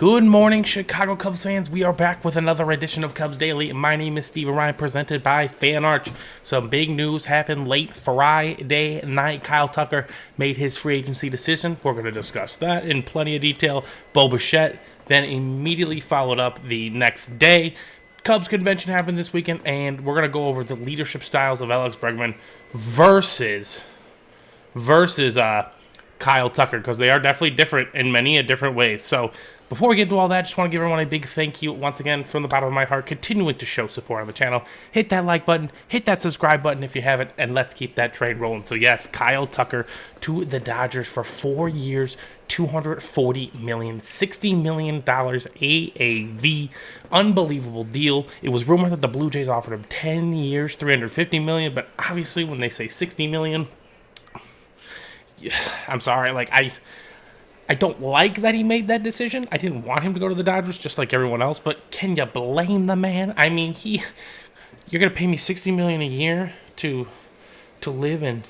Good morning, Chicago Cubs fans. We are back with another edition of Cubs Daily. My name is Steven Ryan, presented by Fan Arch. Some big news happened late Friday night. Kyle Tucker made his free agency decision. We're going to discuss that in plenty of detail. Bo Bichette then immediately followed up the next day. Cubs convention happened this weekend, and we're going to go over the leadership styles of Alex Bregman versus Kyle Tucker, because they are definitely different in many different ways. So before we get into all that, just want to give everyone a big thank you once again from the bottom of my heart, continuing to show support on the channel. Hit that like button, hit that subscribe button if you haven't, and let's keep that train rolling. So yes, Kyle Tucker to the Dodgers for 4 years, $240 million, $60 million AAV. Unbelievable deal. It was rumored that the Blue Jays offered him 10 years, $350 million, but obviously when they say $60 million, I'm sorry, I don't like that he made that decision. I didn't want him to go to the Dodgers, just like everyone else, but can you blame the man? I mean, you're going to pay me $60 million a year to live in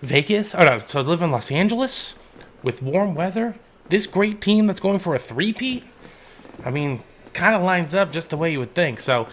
Vegas, or no, to live in Los Angeles with warm weather? This great team that's going for a three-peat? I mean, it kind of lines up just the way you would think. So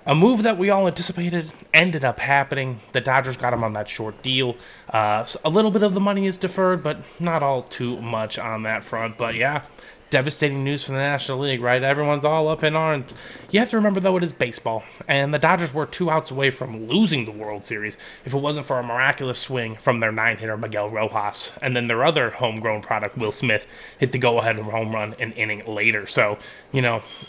a move that we all anticipated ended up happening. The Dodgers got him on that short deal. So a little bit of the money is deferred, but not all too much on that front. But yeah, devastating news for the National League, right? Everyone's all up in arms. You have to remember, though, it is baseball, and the Dodgers were 2 outs away from losing the World Series if it wasn't for a miraculous swing from their 9-hitter, Miguel Rojas, and then their other homegrown product, Will Smith, hit the go-ahead home run an inning later. So,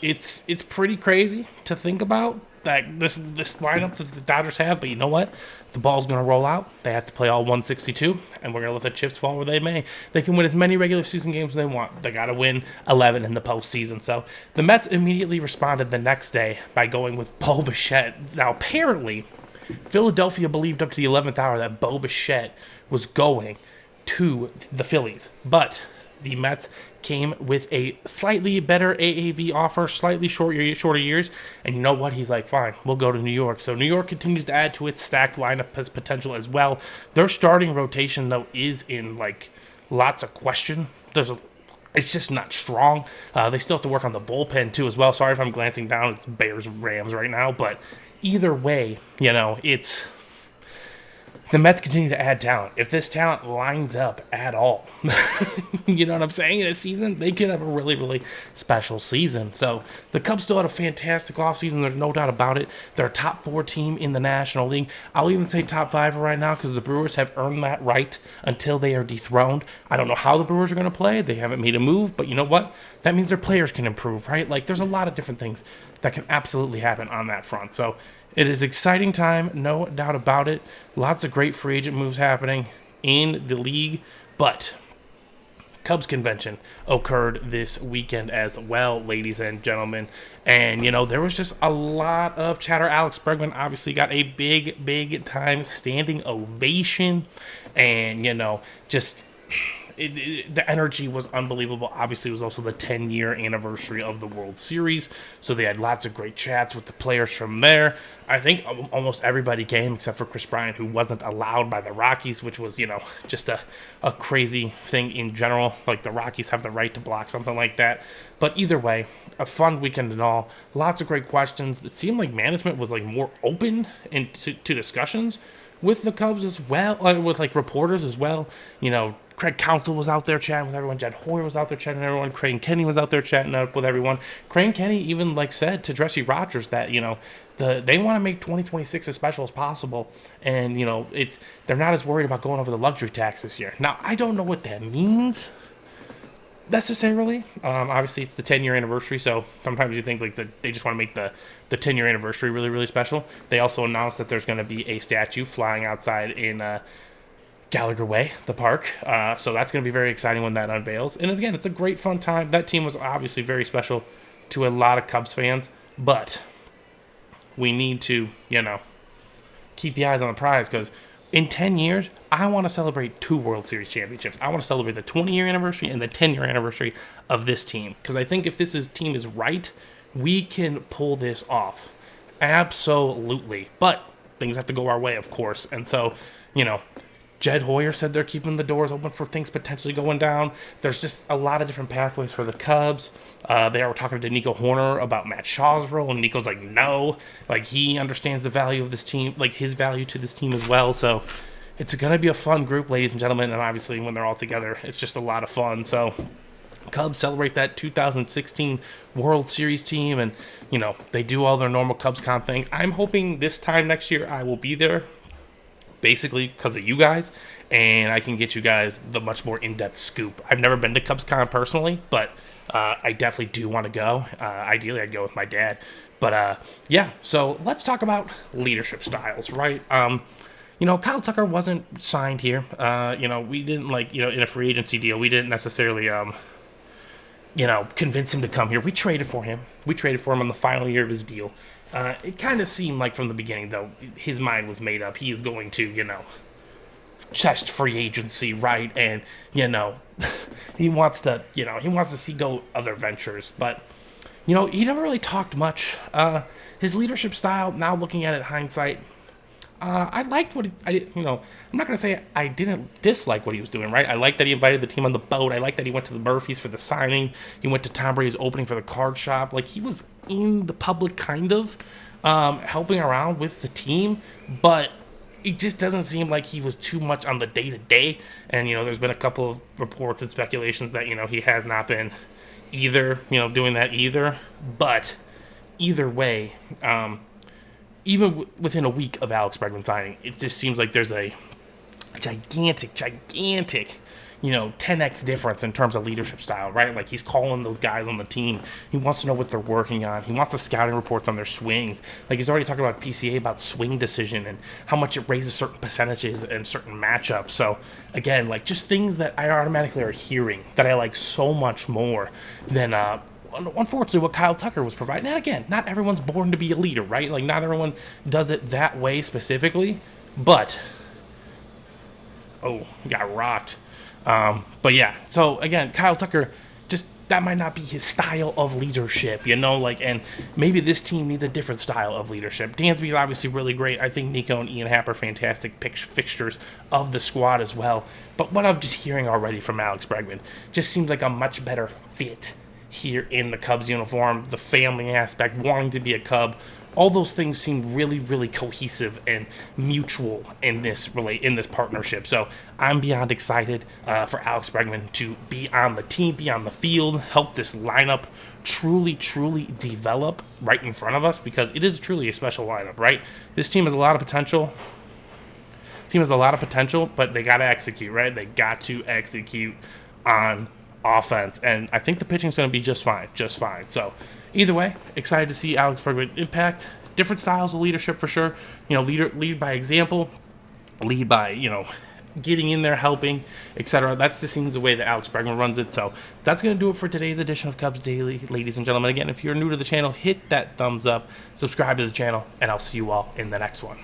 it's pretty crazy to think about that this lineup that the Dodgers have, but you know what? The ball's going to roll out. They have to play all 162, and we're going to let the chips fall where they may. They can win as many regular season games as they want. They got to win 11 in the postseason. So the Mets immediately responded the next day by going with Bo Bichette. Now, apparently, Philadelphia believed up to the 11th hour that Bo Bichette was going to the Phillies, but the Mets came with a slightly better AAV offer, slightly shorter years, and you know what? He's like, fine, we'll go to New York. So New York continues to add to its stacked lineup potential as well. Their starting rotation, though, is in lots of question. It's just not strong. They still have to work on the bullpen too as well. Sorry if I'm glancing down. It's Bears Rams right now, but either way, it's the Mets continue to add talent. If this talent lines up at all, you know what I'm saying? In a season, they could have a really, really special season. So the Cubs still had a fantastic offseason. There's no doubt about it. They're a top 4 team in the National League. I'll even say top 5 right now because the Brewers have earned that right until they are dethroned. I don't know how the Brewers are going to play. They haven't made a move, but you know what? That means their players can improve, right? There's a lot of different things that can absolutely happen on that front. So it is exciting time, no doubt about it. Lots of great free agent moves happening in the league, but Cubs convention occurred this weekend as well, ladies and gentlemen. And, there was just a lot of chatter. Alex Bregman obviously got a big time standing ovation. And, the energy was unbelievable. Obviously, it was also the 10-year anniversary of the World Series, so they had lots of great chats with the players from there. I think almost everybody came except for Chris Bryant, who wasn't allowed by the Rockies, which was, just a crazy thing in general. The Rockies have the right to block something like that. But either way, a fun weekend and all. Lots of great questions. It seemed like management was more open to discussions with the Cubs as well, with reporters as well. Craig Counsell was out there chatting with everyone. Jed Hoyer was out there chatting with everyone. Crane Kenny was out there chatting up with everyone. Crane Kenny even said to Jesse Rogers that they want to make 2026 as special as possible, and they're not as worried about going over the luxury tax this year. Now I don't know what that means necessarily. Obviously it's the 10-year anniversary, so sometimes you think they just want to make the 10-year anniversary really, really special. They also announced that there's going to be a statue flying outside in Gallagher Way, the park. So that's going to be very exciting when that unveils. And again, it's a great fun time. That team was obviously very special to a lot of Cubs fans, but we need to, keep the eyes on the prize, because in 10 years, I want to celebrate 2 World Series championships. I want to celebrate the 20-year anniversary and the 10-year anniversary of this team, because I think if team is right, we can pull this off. Absolutely. But things have to go our way, of course. And so, Jed Hoyer said they're keeping the doors open for things potentially going down. There's just a lot of different pathways for the Cubs. They were talking to Nico Horner about Matt Shaw's role, and Nico's like, no. Like, he understands the value of this team, like his value to this team as well. So it's going to be a fun group, ladies and gentlemen. And obviously, when they're all together, it's just a lot of fun. So Cubs celebrate that 2016 World Series team, and, you know, they do all their normal CubsCon thing. I'm hoping this time next year I will be there, basically because of you guys, and I can get you guys the much more in-depth scoop. I've never been to CubsCon personally, but I definitely do want to go. Ideally, I'd go with my dad. But, yeah, so let's talk about leadership styles, right? You know, Kyle Tucker wasn't signed here. You know, we didn't, like, you know, in a free agency deal, we didn't necessarily, you know, convince him to come here. We traded for him. We traded for him on the final year of his deal. It kind of seemed like from the beginning, though, his mind was made up. He is going to, you know, test free agency, right? And, you know, he wants to, you know, he wants to see go other ventures. But, you know, he never really talked much. His leadership style, now looking at it in hindsight, I liked what you know, I'm not going to say I didn't dislike what he was doing, right? I liked that he invited the team on the boat. I liked that he went to the Murphys for the signing. He went to Tom Brady's opening for the card shop. Like, he was in the public, kind of, helping around with the team, but it just doesn't seem like he was too much on the day-to-day. And, you know, there's been a couple of reports and speculations that, you know, he has not been either, you know, doing that either. But either way, even within a week of Alex Bregman signing, it just seems like there's a gigantic, you know, 10x difference in terms of leadership style, right? Like, he's calling the guys on the team. He wants to know what they're working on. He wants the scouting reports on their swings. Like, he's already talking about PCA, about swing decision and how much it raises certain percentages and certain matchups. So, again, like, just things that I automatically are hearing that I like so much more than, unfortunately, what Kyle Tucker was providing. And again, not everyone's born to be a leader, right? Like, not everyone does it that way specifically. But, oh, he got rocked. But yeah, so again, Kyle Tucker, just that might not be his style of leadership, you know, like, and maybe this team needs a different style of leadership. Dansby is obviously really great. I think Nico and Ian Happ are fantastic fixtures of the squad as well. But what I'm just hearing already from Alex Bregman just seems like a much better fit here in the Cubs uniform, the family aspect, wanting to be a Cub. All those things seem really, really cohesive and mutual in this partnership. So I'm beyond excited for Alex Bregman to be on the team, be on the field, help this lineup truly, truly develop right in front of us, because it is truly a special lineup, right? This team has a lot of potential. But they got to execute, right? They got to execute on offense, and I think the pitching's going to be just fine. So either way, excited to see Alex Bregman impact different styles of leadership for sure. You know, lead by example, lead by, you know, getting in there, helping, etc. That's just seems the way that Alex Bregman runs it. So that's going to do it for today's edition of Cubs Daily, ladies and gentlemen. Again, if you're new to the channel, hit that thumbs up, subscribe to the channel, and I'll see you all in the next one.